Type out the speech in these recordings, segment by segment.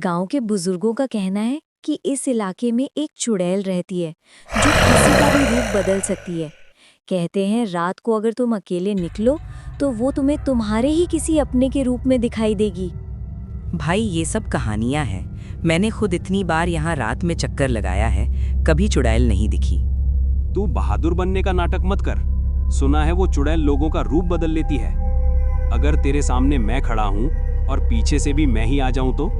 गांव के बुजुर्गों का कहना है कि इस इलाके में एक चुड़ैल रहती है जो किसी का भी रूप बदल सकती है। कहते हैं रात को अगर तुम अकेले निकलो तो वो तुम्हें तुम्हारे ही किसी अपने के रूप में दिखाई देगी। भाई ये सब कहानियां हैं। मैंने खुद इतनी बार यहाँ रात में चक्कर लगाया है, कभी चुड़ैल नहीं दिखी। तू बहादुर बनने का नाटक मत कर। सुना है वो चुड़ैल लोगों का रूप बदल लेती है। अगर तेरे सामने मैं खड़ा हूँ और पीछे से भी मैं ही आ जाऊं तो?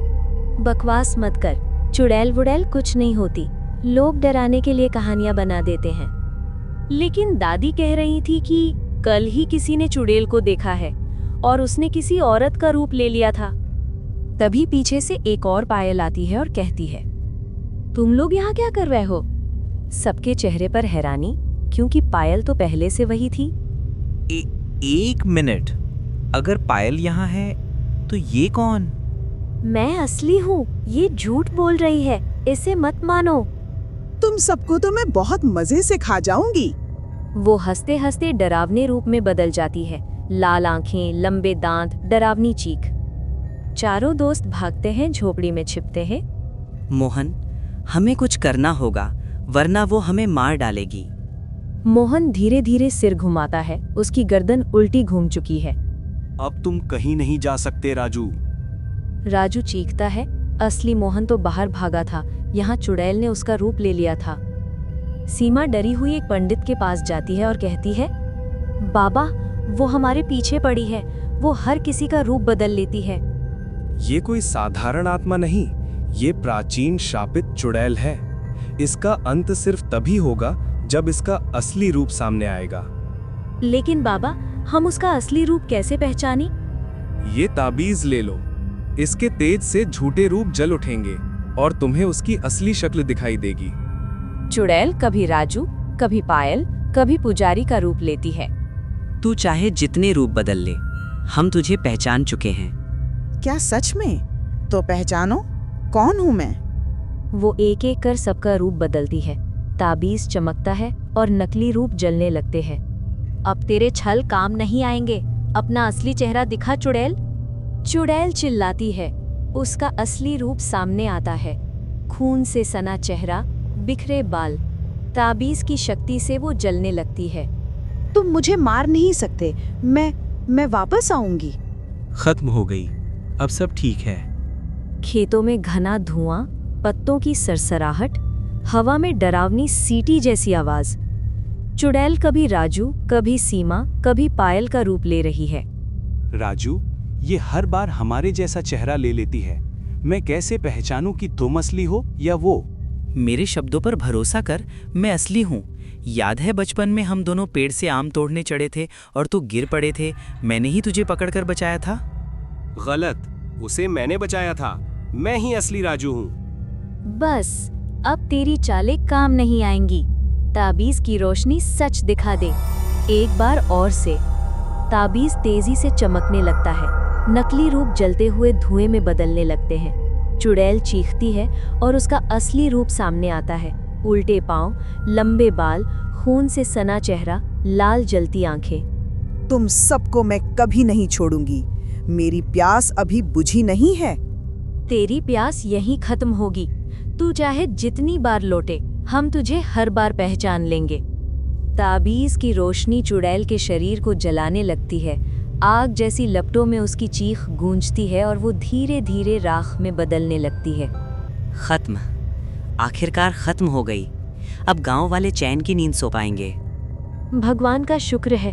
बकवास मत कर, चुड़ैल वुड़ैल कुछ नहीं होती, लोग डराने के लिए कहानियां बना देते हैं। लेकिन दादी कह रही थी कि कल ही किसी ने चुड़ैल को देखा है और उसने किसी औरत का रूप ले लिया था। तभी पीछे से एक और पायल आती है और कहती है, तुम लोग यहाँ क्या कर रहे हो? सबके चेहरे पर हैरानी, क्योंकि पायल तो पहले से वही थी। एक मिनट, अगर पायल यहाँ है तो ये कौन? मैं असली हूँ, ये झूठ बोल रही है, इसे मत मानो। तुम सबको तो मैं बहुत मजे से खा जाऊंगी। वो हंसते हंसते डरावने रूप में बदल जाती है। लाल आंखें, लंबे दांत, डरावनी चीख। चारों दोस्त भागते हैं, झोपड़ी में छिपते हैं। मोहन, हमें कुछ करना होगा वरना वो हमें मार डालेगी। मोहन धीरे धीरे सिर घुमाता है, उसकी गर्दन उल्टी घूम चुकी है। अब तुम कहीं नहीं जा सकते राजू। राजू चीखता है, असली मोहन तो बाहर भागा था, यहाँ चुड़ैल ने उसका रूप ले लिया था। सीमा डरी हुई एक पंडित के पास जाती है और कहती है, बाबा वो हमारे पीछे पड़ी है, वो हर किसी का रूप बदल लेती है। ये कोई साधारण आत्मा नहीं, ये प्राचीन शापित चुड़ैल है। इसका अंत सिर्फ तभी होगा जब इसका असली रूप सामने आएगा। लेकिन बाबा, हम उसका असली रूप कैसे पहचानी? ये ताबीज ले लो, इसके तेज से झूठे रूप जल उठेंगे और तुम्हें उसकी असली शक्ल दिखाई देगी। चुड़ैल कभी राजू, कभी पायल, कभी पुजारी का रूप लेती है। तू चाहे जितने रूप बदल ले, हम तुझे पहचान चुके हैं। क्या सच में? तो पहचानो, कौन हूँ मैं? वो एक एक कर सबका रूप बदलती है। ताबीज चमकता है और नकली रूप जलने लगते हैं। अब तेरे छल काम नहीं आएंगे, अपना असली चेहरा दिखा चुड़ैल। चुड़ैल चिल्लाती है, उसका असली रूप सामने आता है। खून से सना चेहरा, बिखरे बाल। ताबीज की शक्ति से वो जलने लगती है। तुम मुझे मार नहीं सकते, मैं वापस आऊंगी। खत्म हो गई, अब सब ठीक है। खेतों में घना धुआं, पत्तों की सरसराहट, हवा में डरावनी सीटी जैसी आवाज। चुड़ैल कभी राजू, कभी सीमा, कभी पायल का रूप ले रही है। राजू, ये हर बार हमारे जैसा चेहरा ले लेती है। मैं कैसे पहचानूं कि तुम असली हो या वो? मेरे शब्दों पर भरोसा कर, मैं असली हूँ। याद है बचपन में हम दोनों पेड़ से आम तोड़ने चढ़े थे और तू गिर पड़े थे, मैंने ही तुझे पकड़कर बचाया था। गलत, उसे मैंने बचाया था। मैं ही असली राजू हूँ। बस अब तेरी चालें काम नहीं आएंगी। ताबीज की रोशनी सच दिखा दे। एक बार और से ताबीज तेजी से चमकने लगता है। नकली रूप जलते हुए धुएं में बदलने लगते हैं। चुड़ैल चीखती है और उसका असली रूप सामने आता है। उल्टे पांव, लंबे बाल, खून से सना चेहरा, लाल जलती आंखें। तुम सबको मैं कभी नहीं छोड़ूंगी। मेरी प्यास अभी बुझी नहीं है। तेरी प्यास यहीं खत्म होगी। तू चाहे जितनी बार लौटे, हम तुझे हर बार पहचान लेंगे। ताबीज की रोशनी चुड़ैल के शरीर को जलाने लगती है। आग जैसी लपटों में उसकी चीख गूंजती है और वो धीरे धीरे राख में बदलने लगती है। खत्म, आखिरकार खत्म हो गई। अब गांव वाले चैन की नींद सो पाएंगे। भगवान का शुक्र है,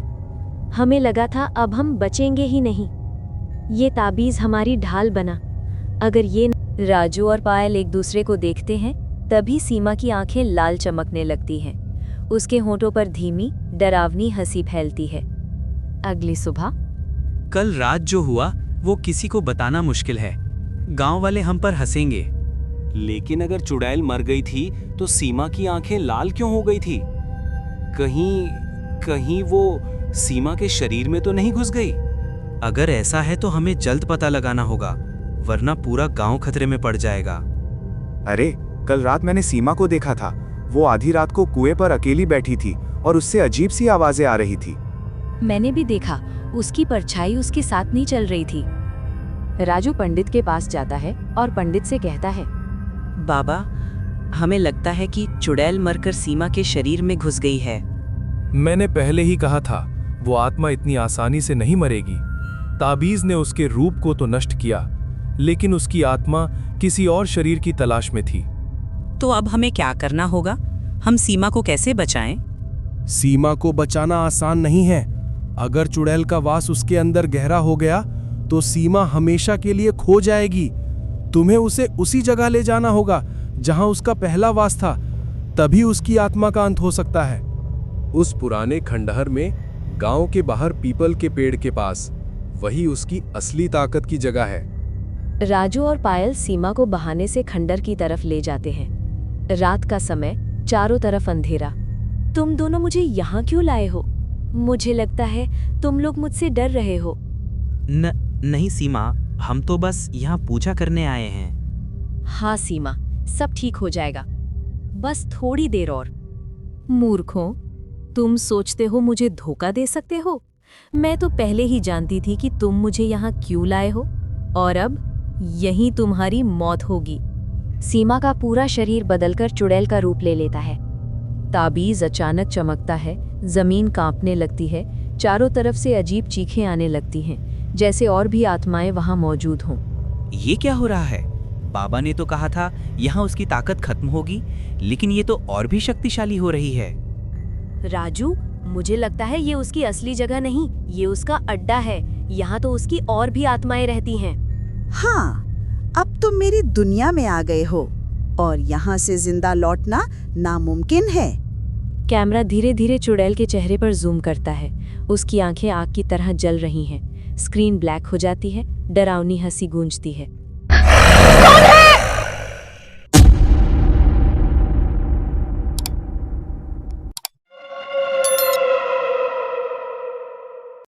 हमें लगा था अब हम बचेंगे ही नहीं। ये ताबीज हमारी ढाल बना। अगर ये राजू और पायल एक दूसरे को देखते हैं, तभी सीमा की आंखें लाल चमकने लगती हैं। उसके होठों पर धीमी, डरावनी हंसी फैलती है। अगली सुबह। कल रात जो हुआ वो किसी को बताना मुश्किल है। गांव वाले हम पर हंसेंगे। लेकिन अगर चुड़ैल मर गई थी तो सीमा की आंखें लाल क्यों हो गई थी? कहीं वो सीमा के शरीर में तो नहीं घुस गई? अगर ऐसा है तो हमें जल्द पता लगाना होगा, वरना पूरा गांव खतरे में पड़ जाएगा। अरे, कल रात मैंने सीमा को देखा था। वो आधी रात को कुएं पर अकेली बैठी थी और उससे अजीब सी आवाजें आ रही थी। मैंने भी देखा, उसकी परछाई उसके साथ नहीं चल रही थी। राजू पंडित के पास जाता है और पंडित से कहता है, बाबा, हमें लगता है कि चुड़ैल मरकर सीमा के शरीर में घुस गई है। मैंने पहले ही कहा था, वो आत्मा इतनी आसानी से नहीं मरेगी। ताबीज ने उसके रूप को तो नष्ट किया, लेकिन उसकी आत्मा किसी और शरीर की तलाश में थी। तो अब हमें क्या करना होगा? हम सीमा को कैसे बचाएं? सीमा को बचाना आसान नहीं है। अगर चुड़ैल का वास उसके अंदर गहरा हो गया तो सीमा हमेशा के लिए खो जाएगी। तुम्हें उसे उसी जगह ले जाना होगा जहां उसका पहला वास था, तभी उसकी आत्मा का अंत हो सकता है। उस पुराने खंडहर में, गांव के बाहर पीपल के पेड़ के पास, वही उसकी असली ताकत की जगह है। राजू और पायल सीमा को बहाने से खंडर की तरफ ले जाते हैं। रात का समय, चारों तरफ अंधेरा। तुम दोनों मुझे यहाँ क्यों लाए हो? मुझे लगता है तुम लोग मुझसे डर रहे हो। नहीं सीमा, हम तो बस यहाँ पूजा करने आए हैं। हाँ सीमा, सब ठीक हो जाएगा, बस थोड़ी देर और। मूर्खों, तुम सोचते हो मुझे धोखा दे सकते हो? मैं तो पहले ही जानती थी कि तुम मुझे यहाँ क्यों लाए हो, और अब यहीं तुम्हारी मौत होगी। सीमा का पूरा शरीर बदलकर चुड़ैल का रूप ले लेता है। ताबीज अचानक चमकता है, जमीन कांपने लगती है, चारों तरफ से अजीब चीखें आने लगती हैं, जैसे और भी आत्माएं वहां मौजूद हों। ये क्या हो रहा है? बाबा ने तो कहा था यहाँ उसकी ताकत खत्म होगी, लेकिन ये तो और भी शक्तिशाली हो रही है। राजू, मुझे लगता है ये उसकी असली जगह नहीं, ये उसका अड्डा है। यहाँ तो उसकी और भी आत्माएं रहती हैं। हाँ, अब तुम मेरी दुनिया में आ गए हो और यहाँ से जिंदा लौटना नामुमकिन है। कैमरा धीरे धीरे चुड़ैल के चेहरे पर जूम करता है। उसकी आंखें आग की तरह जल रही हैं। स्क्रीन ब्लैक हो जाती है, डरावनी हंसी गूंजती है।